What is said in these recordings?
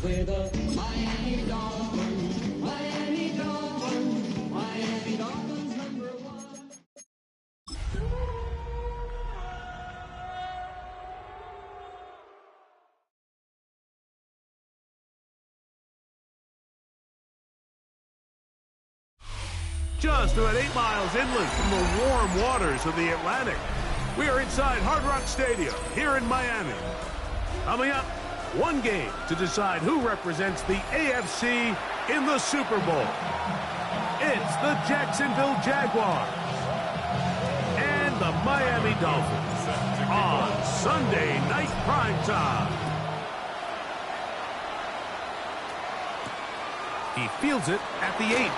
With the Miami Dolphins, Miami Dolphins, Miami Dolphins #1. Just about 8 miles inland from the warm waters of the Atlantic, we are inside Hard Rock Stadium here in Miami. Coming up, one game to decide who represents the AFC in the Super Bowl. It's the Jacksonville Jaguars and the Miami Dolphins on Sunday Night Primetime. He fields it at the 8.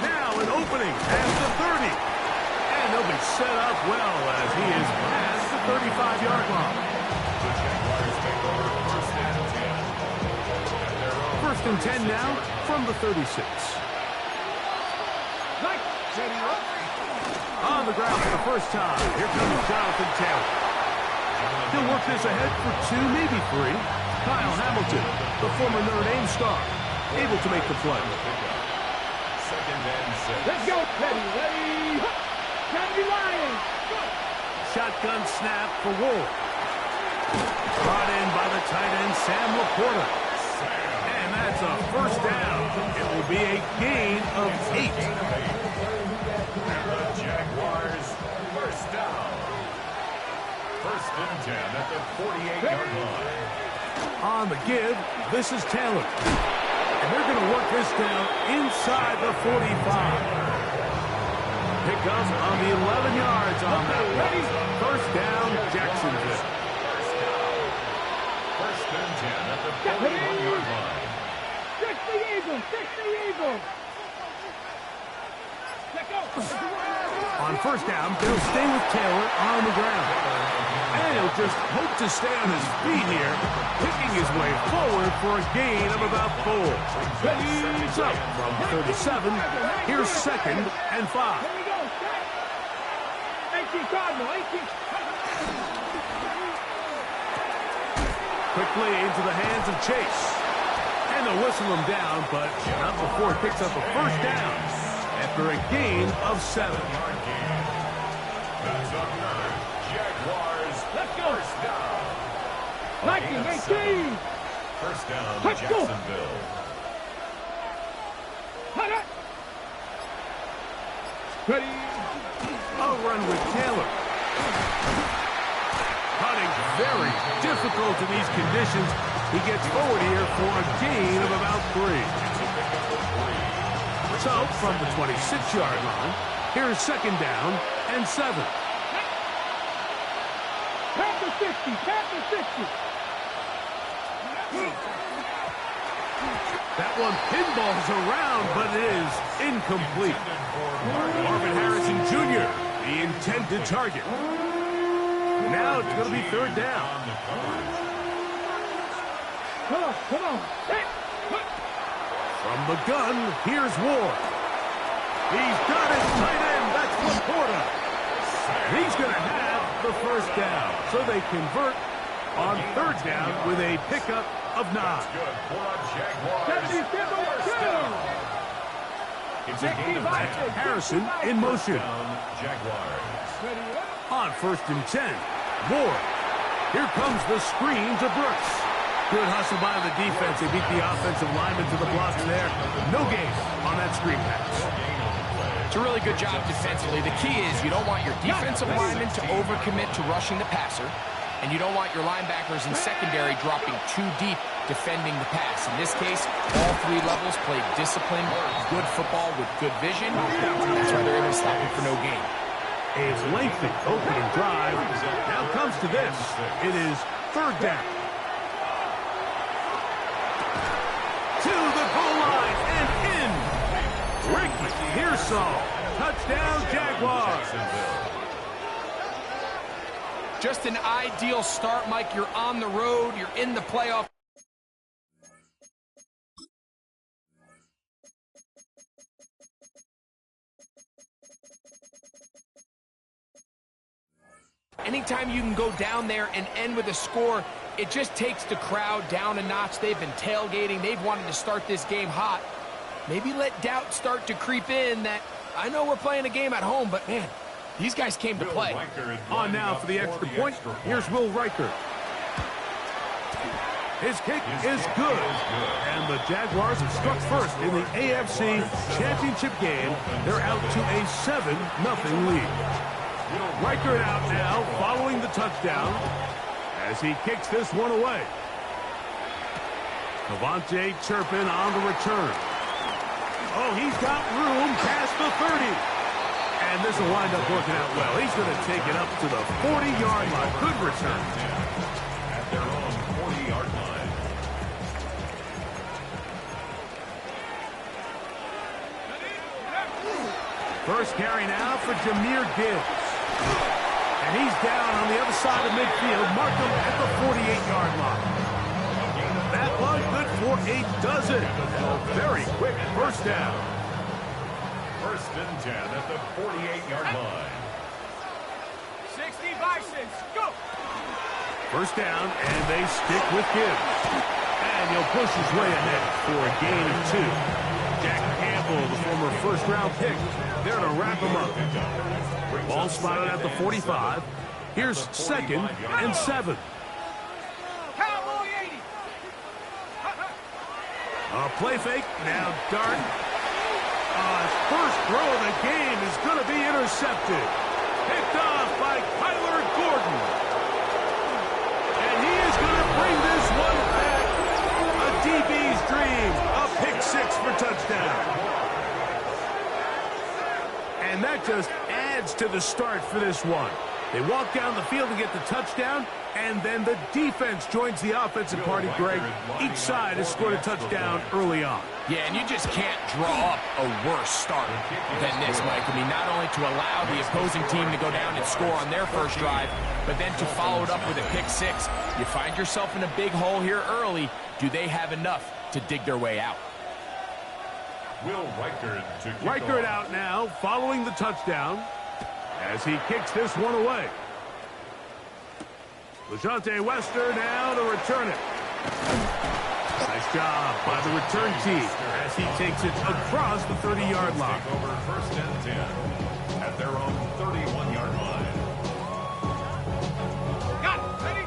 Now an opening at the 30. And he'll be set up well as he is past the 35-yard line. First and 10 now from the 36. On the ground for the first time. Here comes Jonathan Taylor. He'll work this ahead for 2, maybe 3. Kyle Hamilton, the former Notre Dame star, able to make the play. Let's go, Teddy. Ready? Teddy Lions. Shotgun snap for Ward. Brought in by the tight end, Sam Laporta. And that's a first down. It will be a gain of 8. And the Jaguars, first down. First and 10 at the 48-yard line. On the give, this is Taylor. And they're going to work this down inside the 45. Pick up on the 11 yards on that one. First down, Jacksonville. First and 10 at the 41-yard line. 60 Eagles, 60 Eagles. Let's go. On first down, they'll stay with Taylor on the ground. And he'll just hope to stay on his feet here, picking his way forward for a gain of about 4. So, from 37, here's second and 5. Here we go. 18 Cardinal, 18. Quickly into the hands of Chase. And they'll whistle him down, but not before he picks up a first down after a gain of 7. That's a third. Jaguars, Let's go. first down. 19, 18. First down, Let's go. Jacksonville. Ready? A run with Taylor. Hunting very difficult in these conditions. He gets forward here for a gain of about 3. So, from the 26-yard line, here's second down and 7. Past the 60, past the 60. That one pinballs around, but it is incomplete. Marvin Harrison Jr., the intended target. Now it's going to be third down. Come on, come on. Hey. From the gun, here's Ward. He's got his tight end. That's Laporta. He's going to have the first down. So they convert on third down with a pickup of 9. Good for a Jaguars. First down. It's a gain of 10. Harrison in motion. Jaguars. On first and 10, Ward. Here comes the screen to Brooks. Good hustle by the defense. They beat the offensive lineman to the blocks there. No gain on that screen pass. It's a really good job defensively. The key is you don't want your defensive lineman to overcommit to rushing the passer, and you don't want your linebackers in secondary dropping too deep defending the pass. In this case, all 3 levels played disciplined, good football with good vision. That's why they're able to stop him for no gain. A lengthy opening drive. Now comes to this. It is third down. To the goal line and in. Ricky Pearsall. Touchdown, Jaguars. Just an ideal start, Mike. You're on the road. You're in the playoff. Anytime you can go down there and end with a score, it just takes the crowd down a notch. They've been tailgating. They've wanted to start this game hot. Maybe let doubt start to creep in that, I know we're playing a game at home, but man, these guys came to play. On now for the extra point. Here's Will Riker. His kick is good. And the Jaguars have struck first in the AFC Championship game. They're out to a 7-0 lead. Riker out now following the touchdown as he kicks this one away. Devontae Turpin on the return. Oh, he's got room past the 30. And this will wind up working out well. He's going to take it up to the 40-yard line. Good return. At their own 40-yard line. First carry now for Jahmyr Gibbs. And he's down on the other side of midfield. Mark him at the 48-yard line. That one good for a dozen. A very quick first down. First and 10 at the 48-yard line. 65 cents. Go. First down, and they stick with Gibbs. And he'll push his way ahead for a gain of 2. Jack Campbell, the former first-round pick, there to wrap him up. Ball spotted at the 45. Here's 2nd and 7. Cowboy 80. A play fake. Now Dart. First throw of the game is going to be intercepted. Picked off by Kyler Gordon. And he is going to bring this one back. A DB's dream. A pick 6 for touchdown. And that just adds to the start for this one. They walk down the field to get the touchdown, and then the defense joins the offensive party, Greg. Each side has scored a touchdown early on. Yeah, and you just can't draw up a worse start than this, Mike. I mean, not only to allow the opposing team to go down and score on their first drive, but then to follow it up with a pick 6. You find yourself in a big hole here early. Do they have enough to dig their way out? Will Riker to kick Riker off. out now, following the touchdown, as he kicks this one away. LeJohntay Wester now to return it. Nice job by the return team as he takes it across the 30-yard line. Take over first and 10 at their own 31-yard line. Got it. Ready?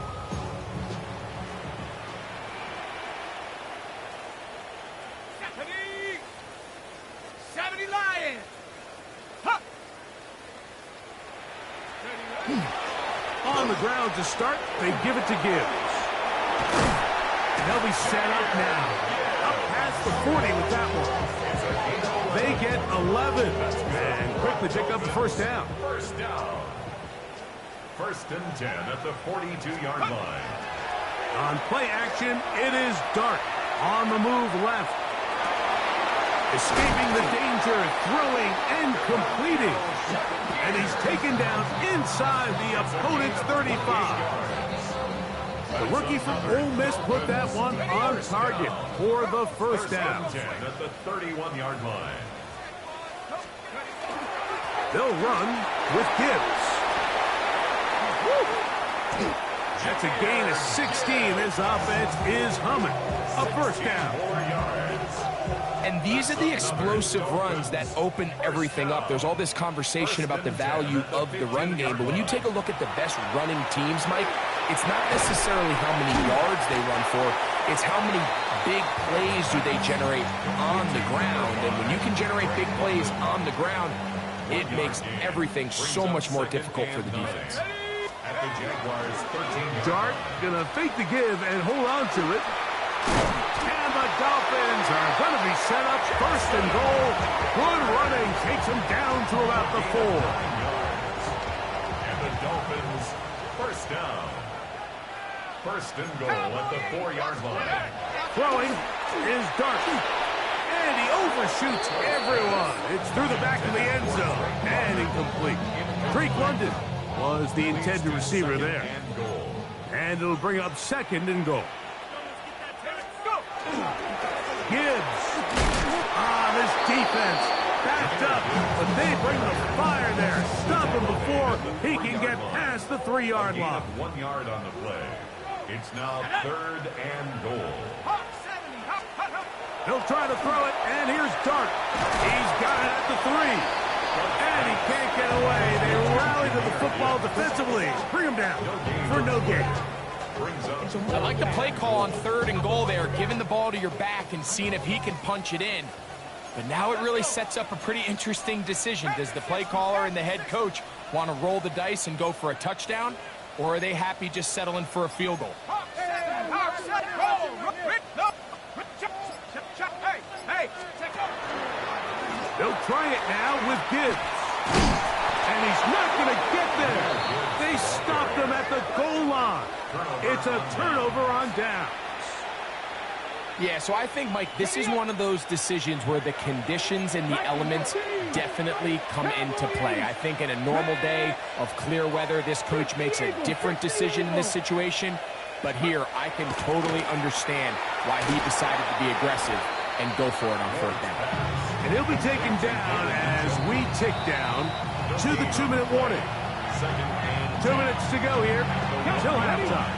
Ready? 70 Lions. Huh. On the ground to start, they give it to Gibbs. And they'll be set up now. Up past the 40 with that one. They get 11 and quickly pick up the first down. First down. First and 10 at the 42-yard line. On play action, it is Dart. On the move left. Escaping the danger, throwing and completing. And he's taken down inside the opponent's 35. The rookie from Ole Miss put that one on target for the first down. First and 10 at the 31-yard line. They'll run with Gibbs. That's a gain of 16. This offense is humming. A first down. 4 yards. And these are the explosive runs that open everything up. There's all this conversation about the value of the run game, but when you take a look at the best running teams, Mike, it's not necessarily how many yards they run for, it's how many big plays do they generate on the ground. And when you can generate big plays on the ground, it makes everything so much more difficult for the defense. At the Jaguars 13. Dart gonna fake the give and hold on to it. And the Dolphins are going to be set up first and goal. Good running takes them down to about the 4. And the Dolphins first down. First and goal at the 4-yard line. Throwing is Dart. And he overshoots everyone. It's through the back of the end zone. And incomplete. Drake London was the intended receiver there. And goal. And it'll bring up 2nd and goal. Gibbs. This defense backed up, but they bring the fire there. Stop him before he can get past the 3-yard Gain line. of 1 yard on the play. It's now 3rd and goal. He'll try to throw it, and here's Dart. He's got it at the 3. And he can't get away. They rally to the football defensively. Bring him down for no gain. I like the play call on 3rd and goal there, giving the ball to your back and seeing if he can punch it in. But now it really sets up a pretty interesting decision. Does the play caller and the head coach want to roll the dice and go for a touchdown, or are they happy just settling for a field goal? They'll try it now with Gibbs. And he's not going to get there. They stopped him at the goal line. It's a turnover on downs. Yeah, so I think, Mike, this is one of those decisions where the conditions and the elements definitely come into play. I think in a normal day of clear weather, this coach makes a different decision in this situation. But here, I can totally understand why he decided to be aggressive and go for it on 4th down. And he'll be taken down as we tick down to the 2-minute warning. 2 minutes to go here until halftime.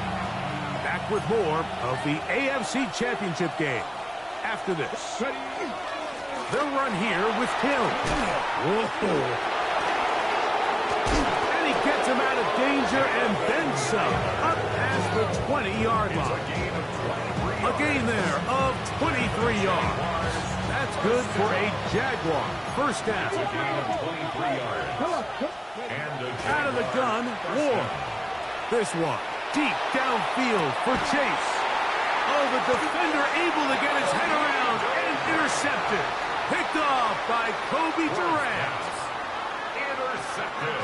Back with more of the AFC Championship game after this. They'll run here with Hill. And he gets him out of danger and then some. Up past the 20-yard line. A gain there of 23 yards. That's good for a Jaguar. First down. Out of the gun, Ward. This one, deep downfield for Chase. Oh, the defender able to get his head around and intercepted. Picked off by Kobe Durant. Intercepted.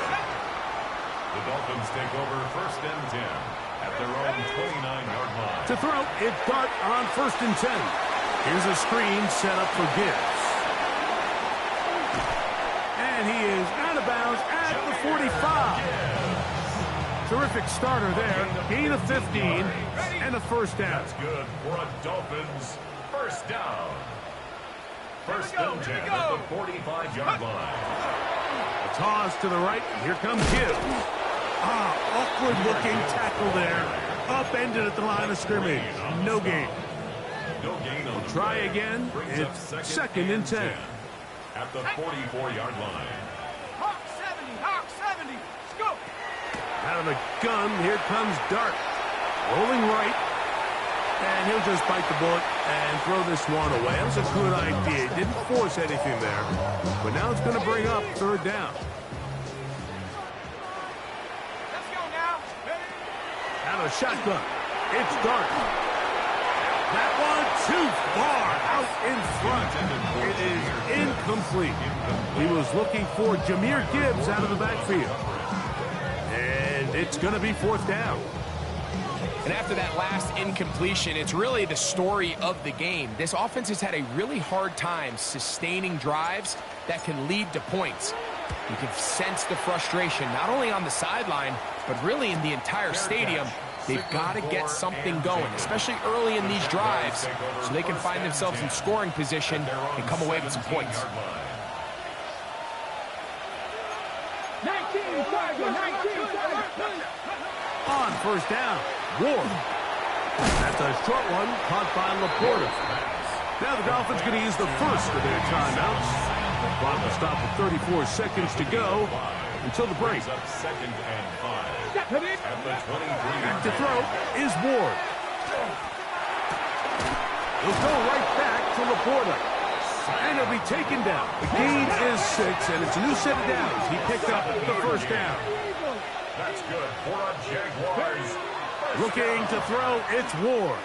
The Dolphins take over 1st and 10 at their own 29-yard line. To throw, it's Dart on 1st and 10. Here's a screen set up for Gibbs. And he is out of bounds at the 45. Terrific starter there. Gain of 15 and a first down. That's good for a Dolphins first down. 1st and 10 at the 45-yard line. A toss to the right. Here comes Gibbs. Awkward looking tackle there. Upended at the line of scrimmage. No gain. No gain on the Try play. again. Brings It's up 2nd and 10. At the 44-yard line. Hawk 70, scoop. Out of the gun, here comes Dart. Rolling right. And he'll just bite the bullet and throw this one away. That was a good idea. Didn't force anything there. But now it's going to bring up 3rd down. Let's go now. Out of shotgun. It's Dart. That one too far out in front. It is incomplete. He was looking for Jahmyr Gibbs out of the backfield. And it's going to be 4th down. And after that last incompletion, it's really the story of the game. This offense has had a really hard time sustaining drives that can lead to points. You can sense the frustration, not only on the sideline, but really in the entire stadium. They've got to get something going, especially early in these drives, so they can find themselves in scoring position and come away with some points. 19, On 1st down, Ward. That's a short one caught by Laporta. Now the Dolphins going to use the first of their timeouts. The clock will stop with 34 seconds to go until the break. Up 2nd and 5. At the 23. Back to throw is Ward. He'll go right back to Laporta. And he'll be taken down. The gain is 6, and it's a new set of downs. He picked up the first down. That's good for a Jaguars. Looking to throw, it's Ward.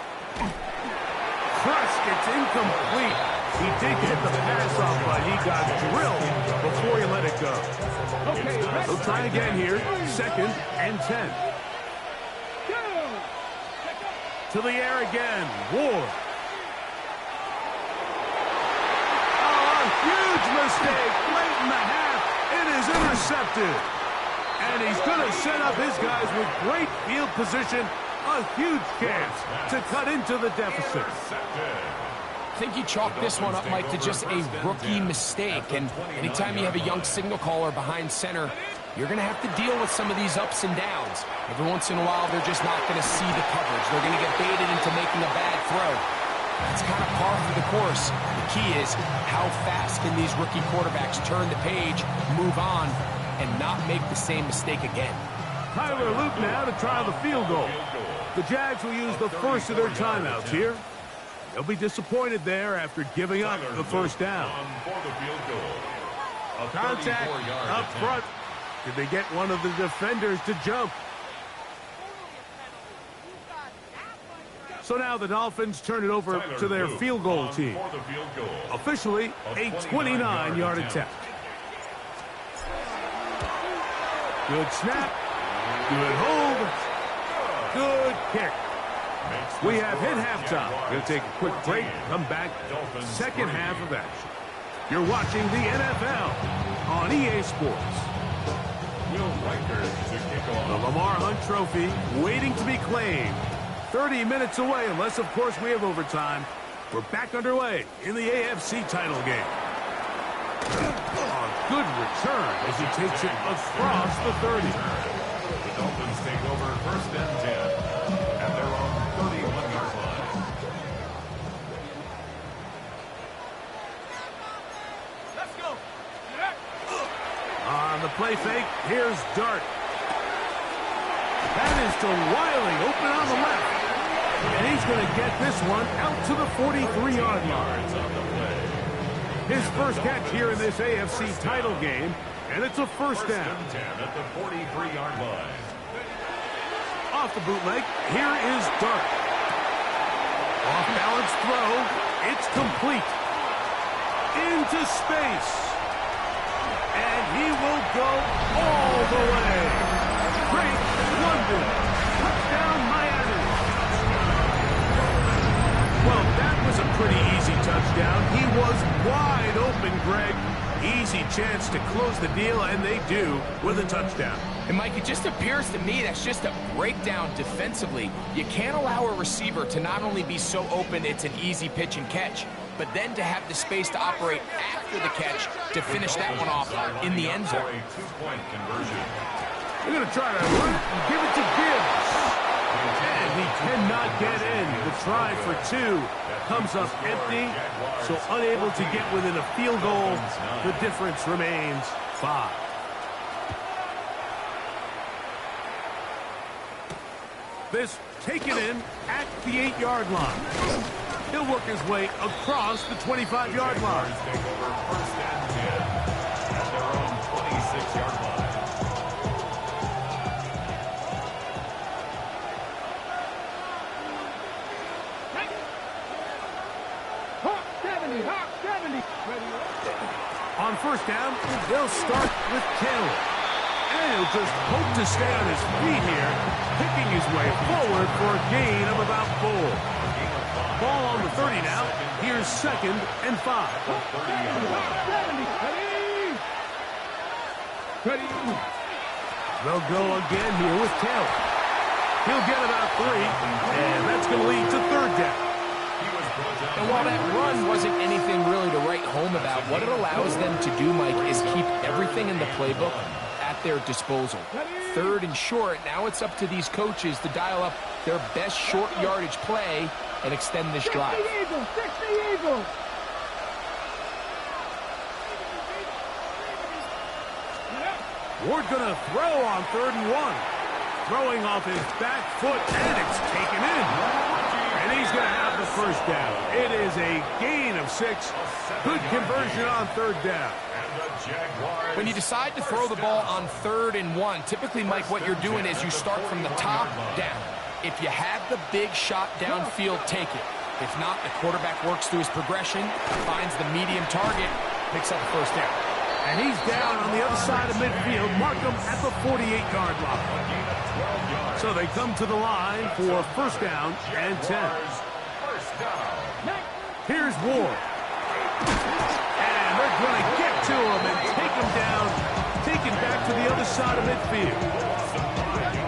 Crushed, it's incomplete. He did get the pass off, but he got drilled before he let it go. He'll try again here. 2nd and 10. To the air again. Ward. Oh, a huge mistake late in the half. It is intercepted. And he's going to set up his guys with great field position. A huge chance to cut into the deficit. I think you chalk this one up, Mike, to just a rookie mistake. And anytime you have a young signal caller behind center, you're going to have to deal with some of these ups and downs. Every once in a while, they're just not going to see the coverage. They're going to get baited into making a bad throw. That's kind of par for the course. The key is how fast can these rookie quarterbacks turn the page, move on, and not make the same mistake again. Tyler Luke now to try the field goal. The Jags will use the first of their timeouts here. They'll be disappointed there after giving up the first down. Contact up front. Did they get one of the defenders to jump? So now the Dolphins turn it over to their field goal team. Officially a 29-yard attempt. Good snap. Good hold. Good kick. We have hit halftime. We'll take a quick break. Come back. Second half of action. You're watching the NFL on EA Sports. The Lamar Hunt Trophy waiting to be claimed. 30 minutes away, unless, of course, we have overtime. We're back underway in the AFC title game. A good return as he takes it across the 30. The Dolphins take over first and 10 at their own 31-yard line. Let's go. On the play fake, here's Dart. That is to Wiley, open on the left. And he's going to get this one out to the 43-yard line. His first catch here in this AFC title game, and it's a first down. At the 43-yard line. Off the bootleg, here is Dart. Off-balance throw, it's complete. Into space. And he will go all the way. Great London. Touchdown, Miami. Well, that was a pretty easy touchdown. He was wide open, Greg. Easy chance to close the deal, and they do with a touchdown. And, Mike, it just appears to me that's just a breakdown defensively. You can't allow a receiver to not only be so open it's an easy pitch and catch, but then to have the space to operate after the catch to finish that one off in the end zone. Two-point conversion. They're going to try to run and give it to Gibbs. And he cannot get in. The try for two comes up empty, so unable to get within a field goal. The difference remains 5. This taken in at the 8-yard line. He'll work his way across the 25-yard line. Take over first and 10 at their own 26-yard line. Hawk 70, Hawk 70. On first down, they'll start with Taylor. And he'll just hope to stay on his feet here, picking his way forward for a gain of about 4. Ball on the 30 now. Here's second and 5. Ready. They'll go again here with Taylor. He'll get about 3, and that's going to lead to third down. And while that run wasn't anything really to write home about, what it allows them to do, Mike, is keep everything in the playbook at their disposal. Third and short, now it's up to these coaches to dial up their best short yardage play and extend this drive. 60 Eagles. Ward going to throw on 3rd and 1. Throwing off his back foot, and it's taken in. And he's going to have the first down. It is a gain of 6. Good conversion on 3rd down. When you decide to throw the ball on 3rd and 1, typically, Mike, what you're doing is you start from the top down. If you have the big shot downfield, take it. If not, the quarterback works through his progression, finds the medium target, picks up the first down. And he's down on the other side of midfield. Mark him at the 48-yard line. So they come to the line for first down and 10. Here's Ward. And they're going to get to him and take him down, taken back to the other side of midfield.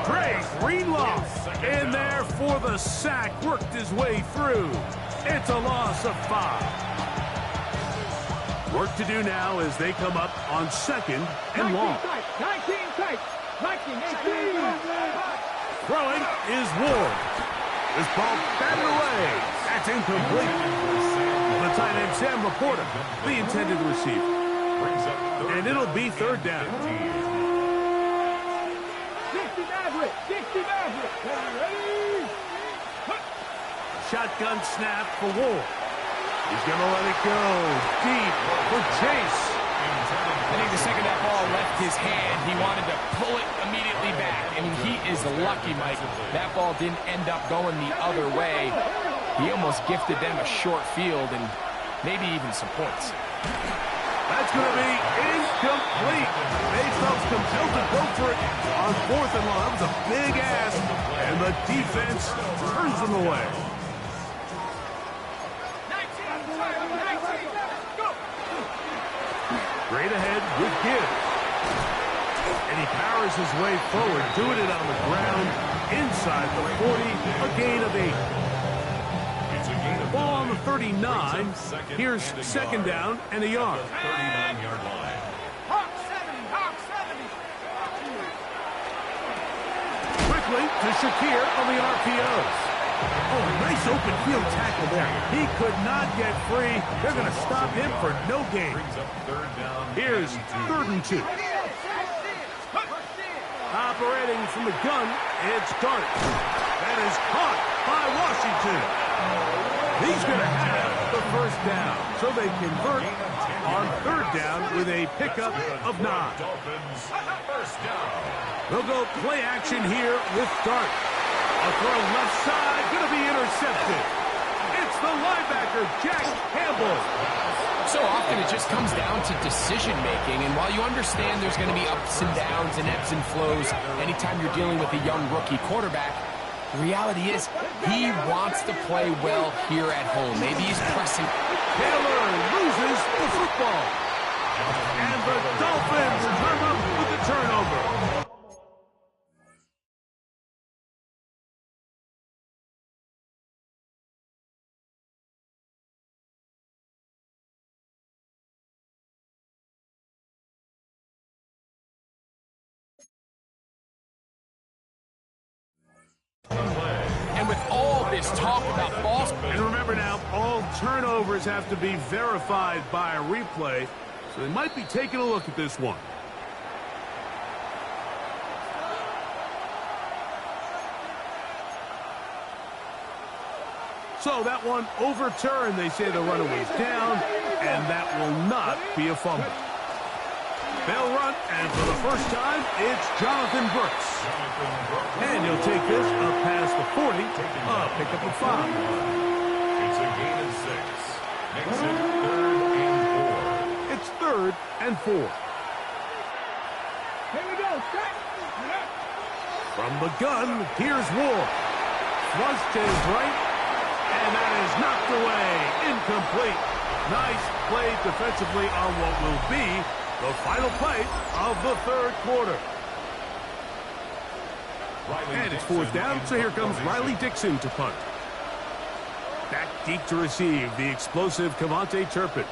Greg Greenlaw in there for the sack, worked his way through. It's a loss of 5. Work to do now as they come up on 2nd and long. 19 tight. right. Liking 18. Throwing is Ward. This ball batted away. That's incomplete. The tight end Sam Laporta, the intended receiver. And it'll be third down. 60 Maverick. 60 Maverick. Ready? Shotgun snap for Ward. He's going to let it go deep for Chase. I think the second that ball left his hand, he wanted to pull it immediately back. I mean, he is lucky, Mike. That ball didn't end up going the other way. He almost gifted them a short field and maybe even some points. That's going to be incomplete. They felt compelled to go for it on 4th and long. That was a big ask, and the defense turns them away. Straight ahead with Gibbs. And he powers his way forward, doing it on the ground inside the 40, a gain of 8. Ball on the 39. Here's second down and a yard. 39-yard line. Hawk 70. Hawk 70. Quickly to Shakir on the RPOs. Oh, nice open field tackle there. He could not get free. They're going to stop him for no gain. Brings up third down. Here's 3rd and 2. Operating from the gun, it's Dart. That is caught by Washington. He's going to have the first down. So they convert on 3rd down with a pickup of 9. Dolphins, first down. They'll go play action here with Dart. A throw left side, going to be intercepted. It's the linebacker, Jack Campbell. So often it just comes down to decision-making, and while you understand there's going to be ups and downs and ebbs and flows anytime you're dealing with a young rookie quarterback, the reality is he wants to play well here at home. Maybe he's pressing. Taylor loses the football. And the Dolphins come up with the turnover. And with all this talk about false... And remember now, all turnovers have to be verified by a replay, so they might be taking a look at this one. So that one overturned. They say the runner was down, and that will not be a fumble. They'll run, and for the first time, it's Jonathan Brooks. And he'll take this up past the 40, a pickup of 5. It's a gain of 6. Makes it 3rd and 4. It's 3rd and 4. Here we go. Set. From the gun, here's Ward. Thrust to his right, and that is knocked away. Incomplete. Nice play defensively on what will be the final play of the 3rd quarter. And it's 4th down, so here comes Riley Dixon to punt. Back deep to receive, the explosive Cavante Turpin.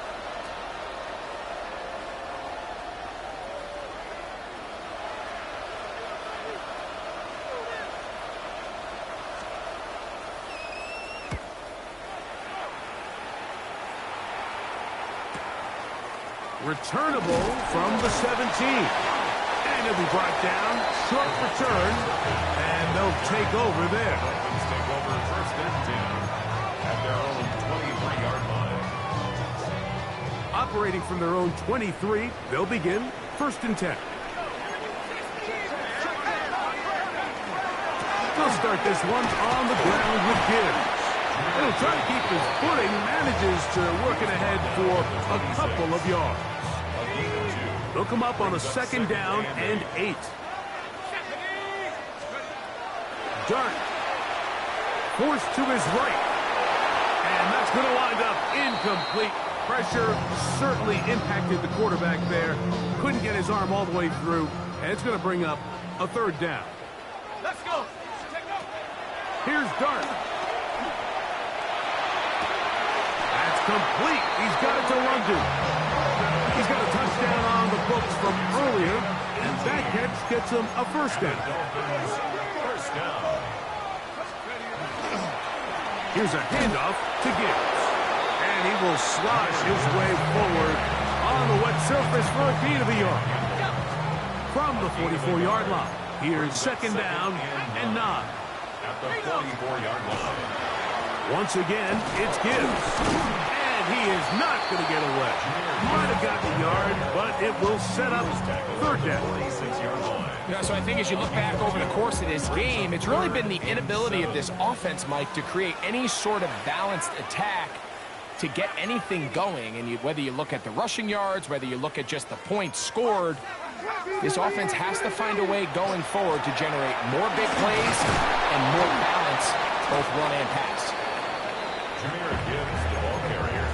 Returnable from the 17. And he'll be brought down. Short return. And they'll take over there. Dolphins take over 1st and 10 at their own 23-yard line. Operating from their own 23, they'll begin 1st and 10. They'll start this one on the ground with Gibbs. He'll try to keep his footing, manages to work it ahead for a couple of yards. They'll come up on a 2nd down and 8. Dart forced to his right. And that's going to wind up incomplete. Pressure certainly impacted the quarterback there. Couldn't get his arm all the way through. And it's going to bring up a 3rd down. Let's go. Here's Dart. That's complete. He's got it to London. He's got a touchdown on the books from earlier, and that catch gets him a first down. First down. Here's a handoff to Gibbs. And he will slosh his way forward on the wet surface for a gain of a yard. From the 44-yard line, here's second down and 9. At the 44-yard line. Once again, it's Gibbs. And he is not going to get away. Might have gotten a yard, but it will set up third down. 46-yard line. Yeah, so I think as you look back over the course of this game, it's really been the inability of this offense, Mike, to create any sort of balanced attack to get anything going. And whether you look at the rushing yards, whether you look at just the points scored, this offense has to find a way going forward to generate more big plays and more balance, both run and pass. Jahmyr Gibbs, the ball carrier.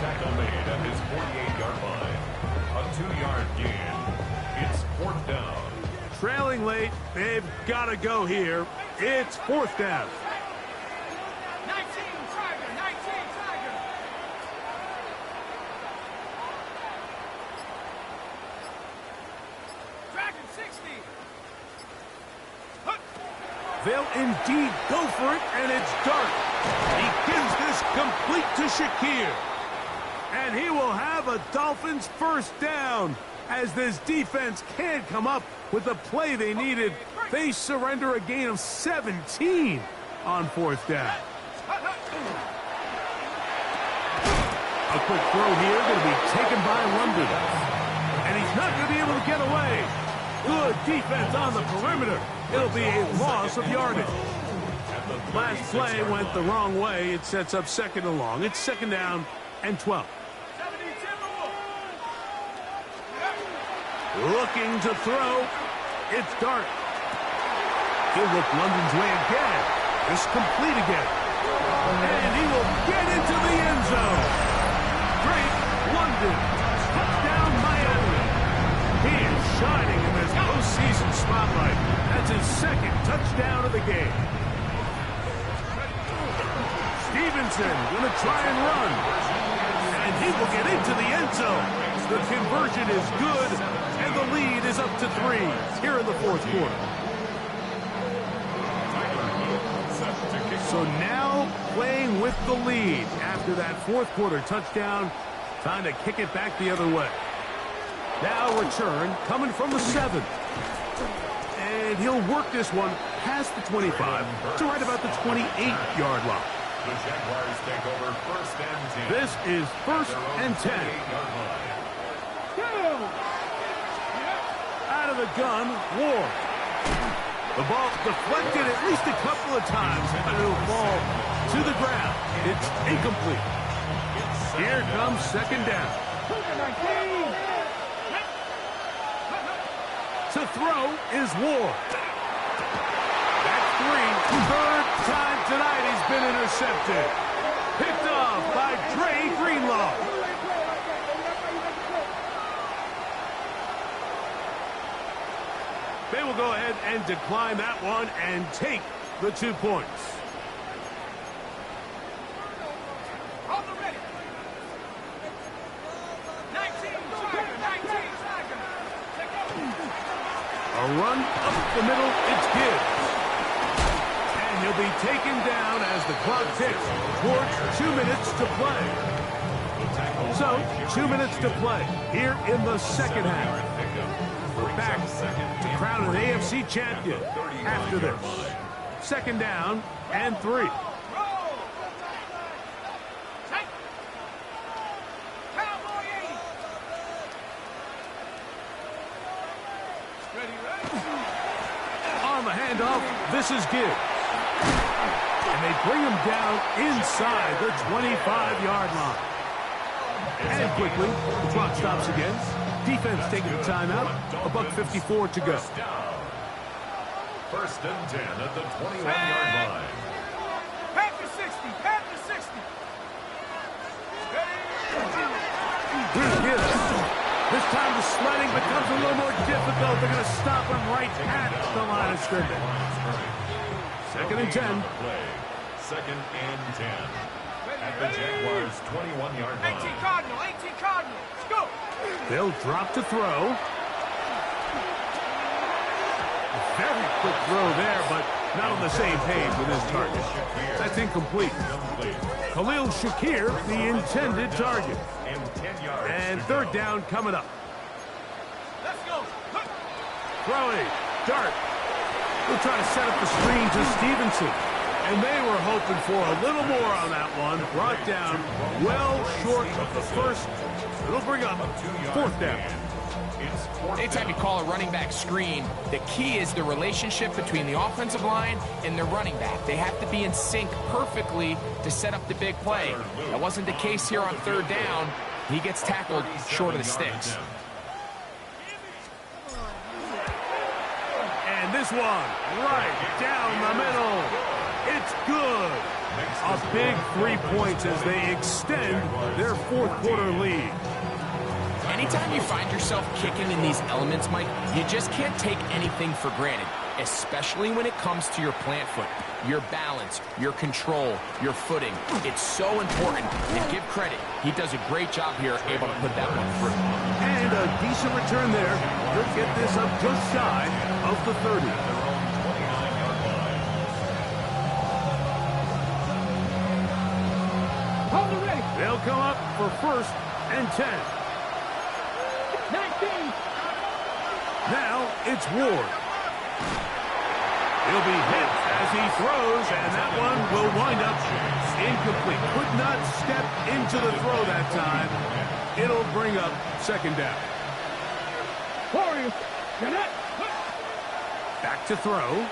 Tackle made at his 48-yard line. A 2-yard gain. It's fourth down. Trailing late, they've got to go here. It's fourth down. 19 Tiger, 19 Tiger. Dragon 60. They'll indeed go for it, and it's Dart. He gives this complete to Shakir. And he will have a Dolphins first down. As this defense can't come up with the play they needed, they surrender a gain of 17 on fourth down. A quick throw here going to be taken by London. And he's not going to be able to get away. Good defense on the perimeter. It'll be a loss of yardage. Last play went the wrong way. It sets up second and long. It's second down and 12. Looking to throw. It's Dart. He'll look London's way again. It's complete again. And he will get into the end zone. Drake London. Touchdown Miami. He is shining in this postseason spotlight. That's his second touchdown of the game. Stevenson going to try and run. And he will get into the end zone. The conversion is good, and the lead is up to 3 here in the fourth quarter. So now playing with the lead after that fourth quarter touchdown, trying to kick it back the other way. Now return coming from the 7. And he'll work this one past the 25 to right about the 28-yard line. The Jaguars take over first and 10. This is first and 10. Out of the gun, Ward. The ball deflected at least a couple of times, but it'll fall to the ground. It's incomplete. Here comes second down. To throw is Ward. That's 3. Third time tonight he's been intercepted. Picked off by Dre Greenlaw. They will go ahead and decline that one and take the 2 points. On the ready. 19 Tiger, 19 Tiger. A run up the middle, it's Gibbs. And he'll be taken down as the clock ticks towards 2 minutes to play. So, 2 minutes to play here in the second half. We're back to crown an AFC champion after this. Second down and 3. On the handoff, this is Gibbs. And they bring him down inside the 25-yard line. And quickly, the clock stops again. Defense taking the timeout. $1:54 to go. First and 10 at the 21-yard line. Panther 60, Panther 60. Here's Gibbs. This time the sledding becomes a little more difficult. They're going to stop him right at the line of scrimmage. Second and 10. Second and 10. at the Jaguars' 21-yard line. 18 Cardinal, 18 Cardinal. Let's go. They'll drop to throw. Very quick throw there, but not on the same page with his target. That's incomplete. Khalil Shakir, the intended target. And third down coming up. Let's go. Throwing. Dart. We'll try to set up the screen to Stevenson. And they were hoping for a little more on that one. Brought down well short of the first. It'll bring up fourth down. Anytime you call a running back screen, the key is the relationship between the offensive line and the running back. They have to be in sync perfectly to set up the big play. That wasn't the case here on third down. He gets tackled short of the sticks. And this one, right down the middle. It's good. A big 3 points as they extend their fourth quarter lead. Anytime you find yourself kicking in these elements, Mike, you just can't take anything for granted, especially when it comes to your plant foot, your balance, your control, your footing. It's so important, and give credit. He does a great job here, able to put that one through. And a decent return there. He'll get this up just shy of the 30. Hold it ready. They'll come up for first and 10. 19. Now it's Ward. He'll be hit as he throws, and that one will wind up incomplete. Could not step into the throw that time. It'll bring up second down. Warriors. You're not. Back to throw.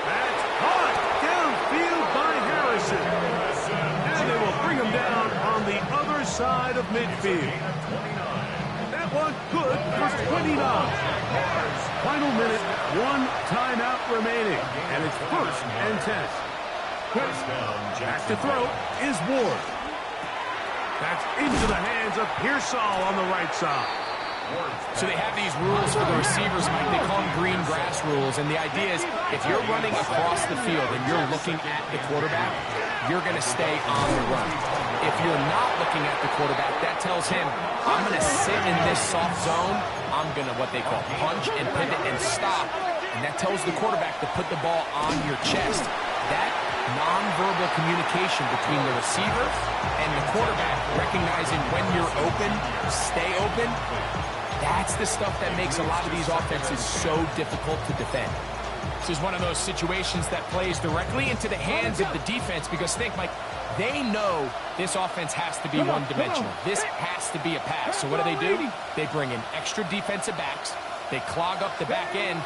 That's caught downfield by Harrison. And they will bring him down on the other side of midfield. That one good for 29. Final minute, one timeout remaining. And it's first and 10. Back to throw is Ward. That's into the hands of Pearsall on the right side. So they have these rules for the receivers, Mike. They call them green grass rules. And the idea is if you're running across the field and you're looking at the quarterback, you're going to stay on the run. If you're not looking at the quarterback, that tells him, I'm going to sit in this soft zone. I'm going to what they call punch and pivot and stop. And that tells the quarterback to put the ball on your chest. That nonverbal communication between the receiver and the quarterback, recognizing when you're open, stay open, that's the stuff that makes a lot of these offenses so difficult to defend. This is one of those situations that plays directly into the hands of the defense because think, Mike, they know this offense has to be one-dimensional. This has to be a pass. So what do? They bring in extra defensive backs. They clog up the back end.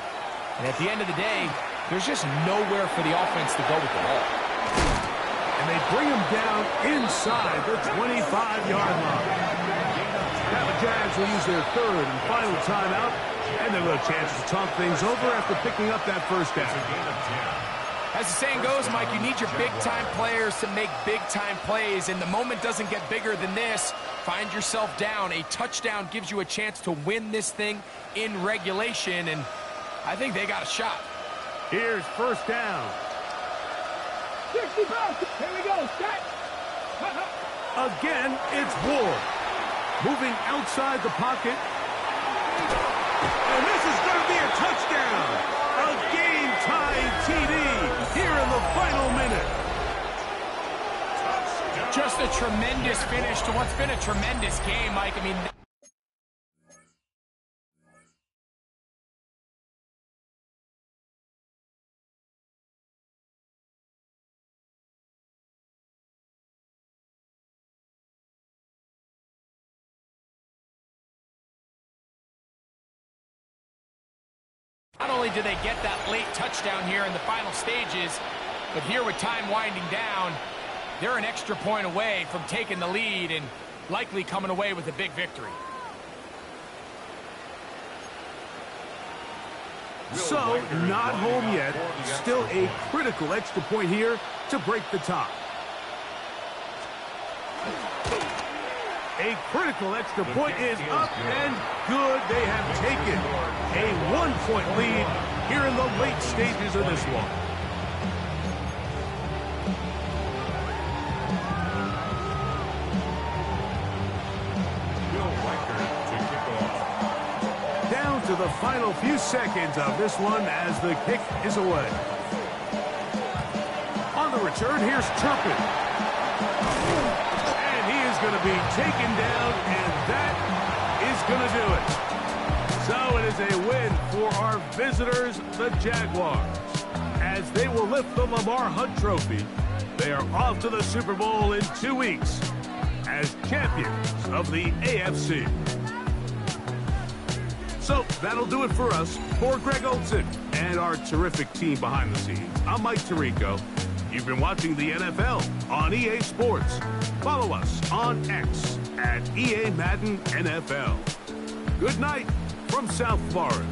And at the end of the day, there's just nowhere for the offense to go with the ball. And they bring him down inside the 25-yard line. Now the Jags will use their third and final timeout, and they'll have a chance to talk things over after picking up that first down. As the saying goes, Mike, you need your big-time players to make big-time plays, and the moment doesn't get bigger than this. Find yourself down. A touchdown gives you a chance to win this thing in regulation, and I think they got a shot. Here's first down. 65. Here we go. Set. Again, it's Ward. Moving outside the pocket. And this is going to be a touchdown. A game-tying TD here in the final minute. Just a tremendous finish to what's been a tremendous game, Mike. I mean... Not only do they get that late touchdown here in the final stages, but here with time winding down, they're an extra point away from taking the lead and likely coming away with a big victory. So, not home yet. Still a critical extra point here to break the tie. A critical extra point is up and good. They have taken a 1-point lead here in the late stages of this one. the final few seconds of this one as the kick is away. On the return, here's Turpin. And he is going to be taken down, and that is going to do it. So it is a win for our visitors, the Jaguars, as they will lift the Lamar Hunt Trophy. They are off to the Super Bowl in 2 weeks as champions of the AFC. So that'll do it for us. For Greg Olson and our terrific team behind the scenes, I'm Mike Tirico. You've been watching the NFL on EA Sports. Follow us on X at EA Madden NFL. Good night from South Florida.